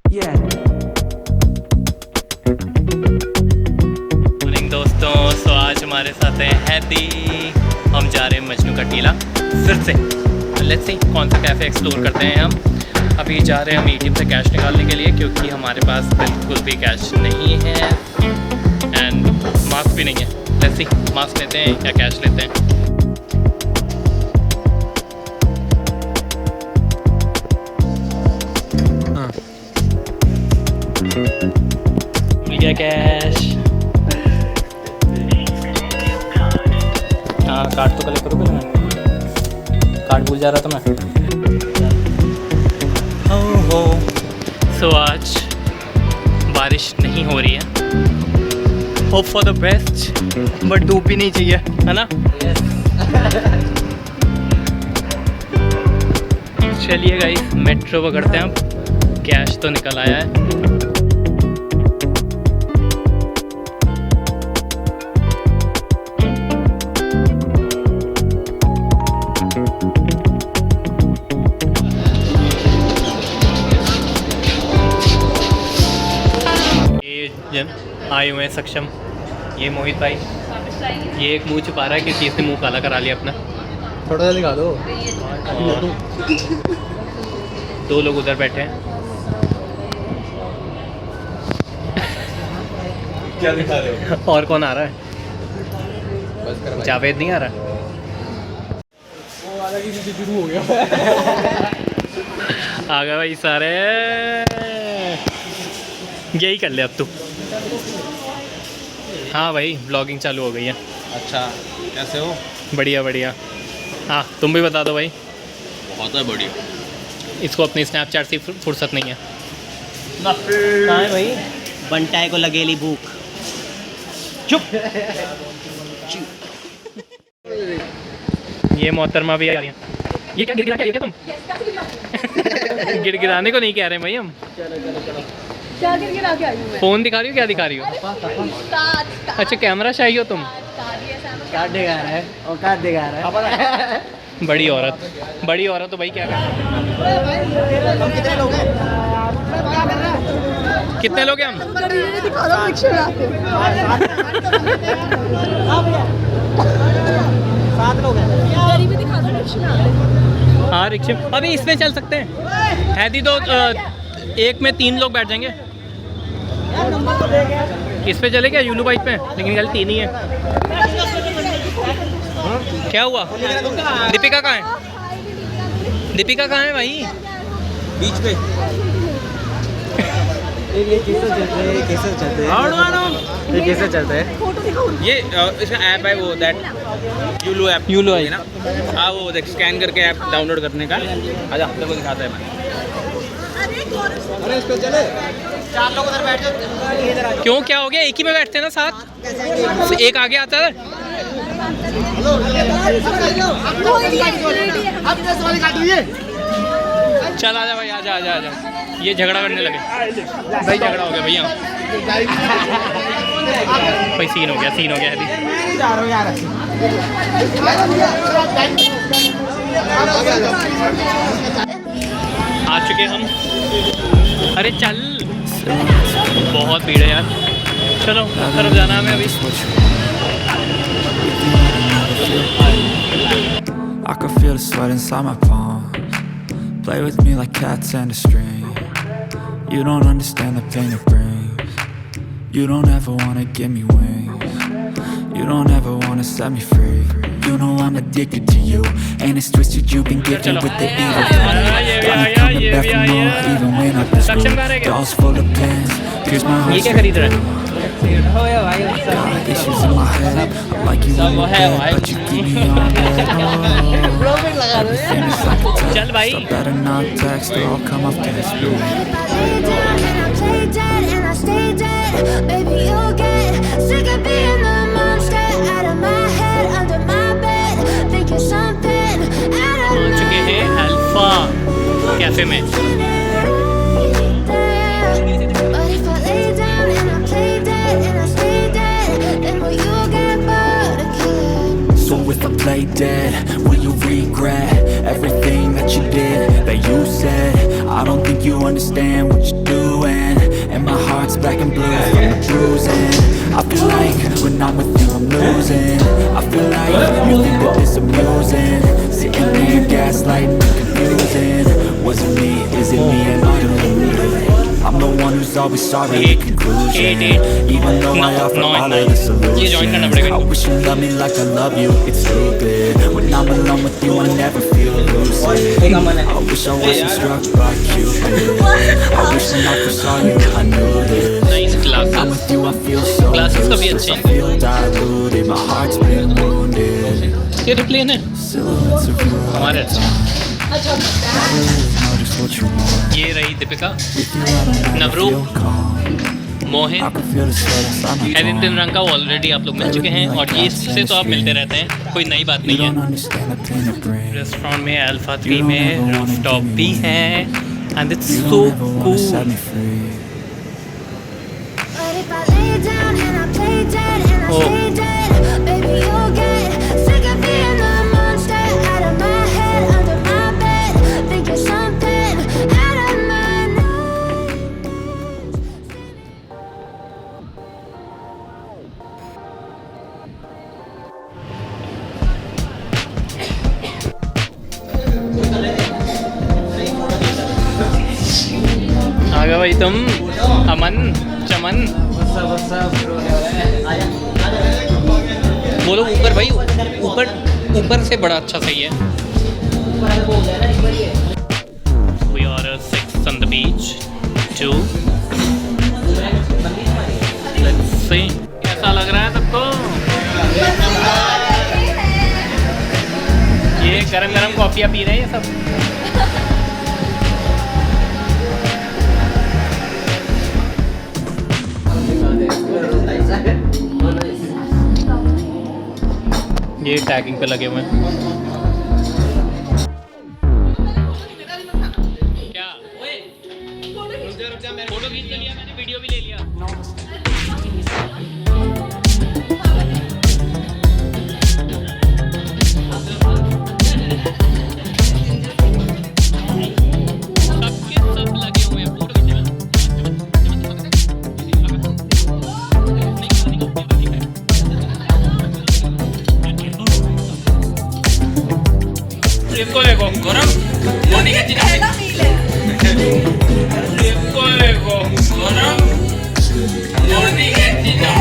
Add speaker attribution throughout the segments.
Speaker 1: Morning दोस्तों, सो आज हमारे साथ है हैदी। हम जा रहे हैं मजनू का टीला फिर से। लेट्स सी कौन सा कैफ़े एक्सप्लोर करते हैं हम। अभी जा रहे हैं हम एटीएम से कैश निकालने के लिए, क्योंकि हमारे पास बिल्कुल भी कैश नहीं है एंड मास्क भी नहीं है। लेट्स सी मास्क लेते हैं या कैश लेते हैं। मिल गया कैश। हाँ, कार्ड तो कलेक्ट करोगे ना? कार्ड भूल जा रहा था मैं। हो सो आज बारिश नहीं हो रही है। Hope for the best, but धूप भी नहीं चाहिए, है ना? चलिए गाइस, मेट्रो पकड़ते हैं अब। कैश तो निकल आया है। आए हुए हैं सक्षम, ये मोहित भाई। ये एक मुंह छुपा रहा है क्योंकि इसने मुंह काला करा लिया अपना।
Speaker 2: थोड़ा सा दिखा दो।
Speaker 1: दो लोग उधर बैठे हैं।
Speaker 2: क्या दिखा रहे हो?
Speaker 1: और कौन आ रहा है? जावेद नहीं आ रहा?
Speaker 2: वो वाला किसी से शुरू हो गया।
Speaker 1: आ गए भाई सारे। यही कर ले अब तू। हाँ भाई, ब्लॉगिंग चालू हो गई है।
Speaker 2: अच्छा, कैसे हो?
Speaker 1: बढ़िया बढ़िया। हाँ, तुम भी बता दो भाई।
Speaker 2: बहुत है बढ़िया।
Speaker 1: इसको अपनी स्नैपचैट से फुर्सत नहीं है।
Speaker 3: कहाँ है भाई? बंटाए को लगेली भूख।
Speaker 1: चुप। ये मोहतरमा भी आ रही है। ये क्या गिड़गिड़ा के तुम? गिड़गिड़ाने को नहीं कह रहे भाई हम।
Speaker 4: क्या गिरा के आई हूँ मैं?
Speaker 1: फोन दिखा रही हो? क्या दिखा रही हो? अच्छा, कैमरा शाही हो तुम?
Speaker 3: कार्ड दिखा रहा है और कार्ड दिखा रहा है।
Speaker 1: बड़ी औरत, बड़ी औरत तो भाई क्या कर?
Speaker 3: कितने लोग हैं?
Speaker 1: कितने लोग हैं हम?
Speaker 4: दिखा दो रिक्शे में आके।
Speaker 3: 7 लोग हैं।
Speaker 4: गरीबी दिखा दो रिक्शे में आके।
Speaker 1: हाँ, रिक्शे अभी इसमें चल सकते हैं। है दी तो एक में 3 लोग बैठ जाएंगे। इस पे चले क्या? यूलू बाइक पे? लेकिन कल 3 ही है। क्या हुआ? दीपिका कहाँ है? दीपिका कहाँ है भाई?
Speaker 2: बीच पे।
Speaker 3: ये कैसे चलते हैं?
Speaker 2: ये इसका ऐप है वो, दैट यूलो ऐप।
Speaker 1: यूलो
Speaker 2: है ना? हाँ, वो देख, स्कैन करके ऐप डाउनलोड करने का। आजा, हम लोग को दिखाता है मैं। अरे इस पे चले। 4 लोग उधर बैठ जाओ।
Speaker 1: क्यों, क्या हो गया? एक ही में बैठते हैं ना साथ। एक आगे आता है। चल आजा भाई, आजा आजा आजा। ये झगड़ा करने लगे भाई। झगड़ा हो गया भैया भाई। सीन हो गया, सीन हो गया अभी। आ चुके हम। अरे चल, बहुत भीड़ है यार। चलो तरफ जाना हमें अभी।
Speaker 5: I can feel the sweat inside my palms. Play with me like cats and a string. You don't understand the pain it brings. You don't ever wanna give me wings. You don't ever wanna set me free. You know I'm addicted to you, and it's twisted. You've been gifted with the evil thing. Got me coming back for more, even when I've been screwed. Dolls full of pins, pierce my heart.
Speaker 1: ये क्या खरीद रहा है?
Speaker 5: Got issues in my head. I like you when you're dead, but you keep me on bed. Everything is like a test.
Speaker 1: चल भाई।
Speaker 5: So better not text or I'll come off desperate.
Speaker 6: Baby, you'll get sick of being the monster out of my head, under my bed, thinking something out of
Speaker 1: पहुंच चुके हैं alpha cafe में।
Speaker 6: But if I lay down and I play dead and I stay dead, then will you get bored again?
Speaker 5: So if I play dead, will you regret everything that you did, that you said? I don't think you understand what what you're doing, and my heart's black and blue from the bruising. I feel like when I'm with you I'm losing. I feel like you think that this amusing, sitting there gaslighting and confusing. Was it me, is it me, am I deluded? I'm the one who's always sorry in conclusion, even though I offer all of the solutions. I wish you loved me like I love you, it's stupid. When I'm alone with you I never feel lucid. I wish I wasn't struck by Cupid. I wish when I first saw you I knew this.
Speaker 1: Nice
Speaker 5: I'm
Speaker 1: glasses.
Speaker 5: with you I feel so
Speaker 1: Glasses का भी
Speaker 5: useless.
Speaker 1: अच्छे
Speaker 5: I feel diluted, my heart's been wounded.
Speaker 1: तेरे plane है
Speaker 5: Silhouettes of you,
Speaker 1: हमारे अच्छे।
Speaker 5: notice what you want.
Speaker 1: ये रही Deepika,
Speaker 5: With you I don't ever
Speaker 1: नवरू,
Speaker 5: feel calm.
Speaker 1: Mohit,
Speaker 5: I can feel the sweat inside my
Speaker 1: एरिन
Speaker 5: palm.
Speaker 1: रंग का ऑलरेडी आप लोग मिल चुके हैं और ये इससे तो आप मिलते रहते हैं, कोई नई बात
Speaker 5: You
Speaker 1: नहीं
Speaker 5: don't
Speaker 1: है।
Speaker 5: understand the pain it brings.
Speaker 1: Restaurant में अल्फा 3 में रूफटॉप भी है and it's
Speaker 5: You
Speaker 1: so
Speaker 5: don't ever wanna set
Speaker 1: cool.
Speaker 5: me free.
Speaker 6: But if I lay down and I play dead and I
Speaker 1: Oh.
Speaker 6: stay dead, baby you'll get sick of being the monster out of my head, under my bed, thinking something out of my
Speaker 1: आ गए भाई तुम, अमन चमन बोलो ऊपर भाई, ऊपर ऊपर से बड़ा अच्छा सही है। We are 6 on the beach 2. Let's see कैसा लग रहा है सबको। ये गरम गरम कॉफियाँ पी रहे हैं ये सब। ये टैगिंग पे लगे हुए हैं। क्या फोटो खींच लिया मैंने, वीडियो भी ले लिया। सबके सब लगे हुए हैं फोटो खींचने में। इसको देखो गरम मोनी का चिकन, इसको देखो गरम मोनी का चिकन।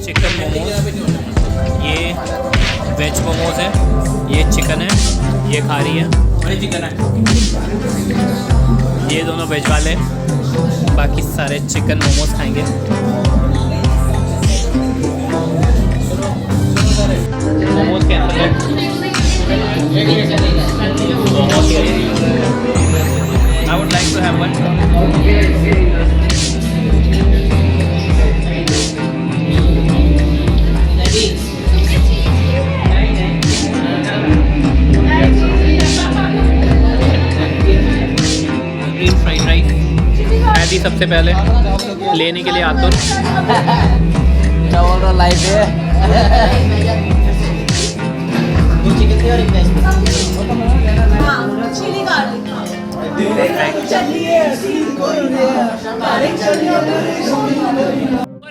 Speaker 1: चिकन मोमोज, ये वेज मोमोज है, ये चिकन है, ये खा रही है, चिकन है, ये दोनों वेज वाले, बाकी सारे चिकन मोमोज खाएंगे। मोमोज कैसे है? Momos I would like to have one. Fried rice ऐसी सबसे पहले लेने के लिए आतुर।
Speaker 3: लाइफ है।
Speaker 4: चिली गार्लिक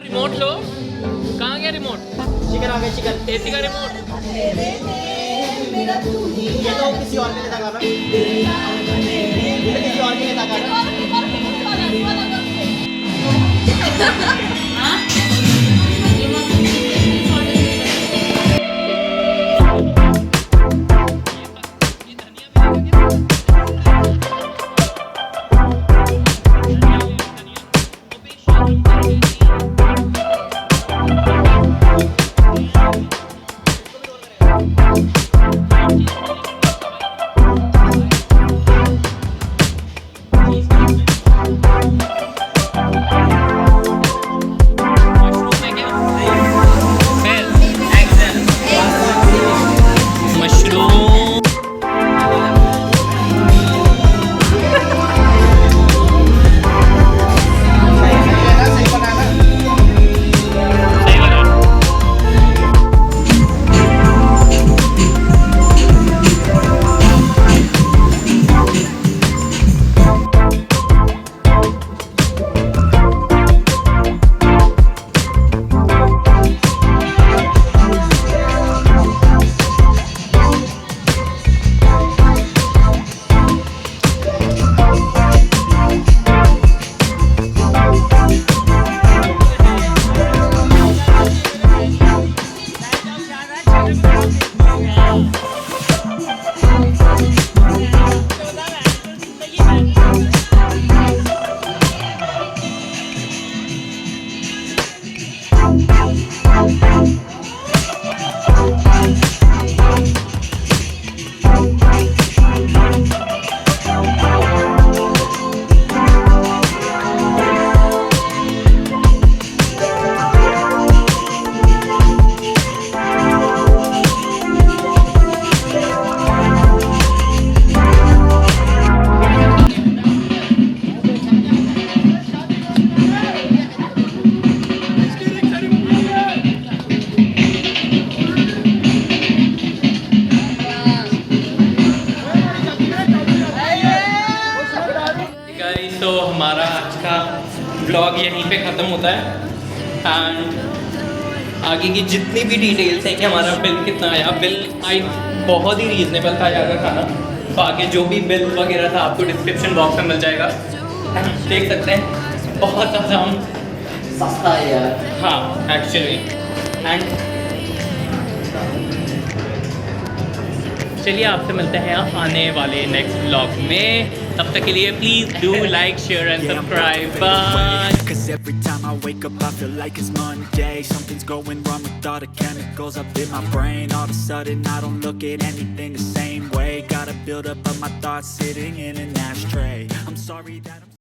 Speaker 1: रिमोट लो, कहाँ गया रिमोट?
Speaker 3: चिकन आ गया, चिकन
Speaker 1: एसी का रिमोट।
Speaker 3: ये तो किसी और के लिए था कर रहा है, किसी और के लिए था कर रहा
Speaker 1: है। ब्लॉग यहीं पे ख़त्म होता है। एंड आगे की जितनी भी डिटेल्स हैं कि हमारा बिल कितना आया, बिल आई बहुत ही रीज़नेबल था यहाँ का खाना। तो आगे जो भी बिल वगैरह था आपको डिस्क्रिप्शन बॉक्स में मिल जाएगा, देख सकते हैं। बहुत ज़्यादा
Speaker 3: सस्ता है यार।
Speaker 1: हाँ एक्चुअली। एंड चलिए आपसे मिलते हैं आने वाले नेक्स्ट व्लॉग में। तब तक के लिए please do like share and subscribe. Bye.
Speaker 5: Cause every time I wake up I feel like it's Monday. Something's going wrong with all the chemicals up in my brain. All of a sudden I don't look at anything the same way. Gotta build up of my thoughts sitting in an ashtray. I'm sorry that I'm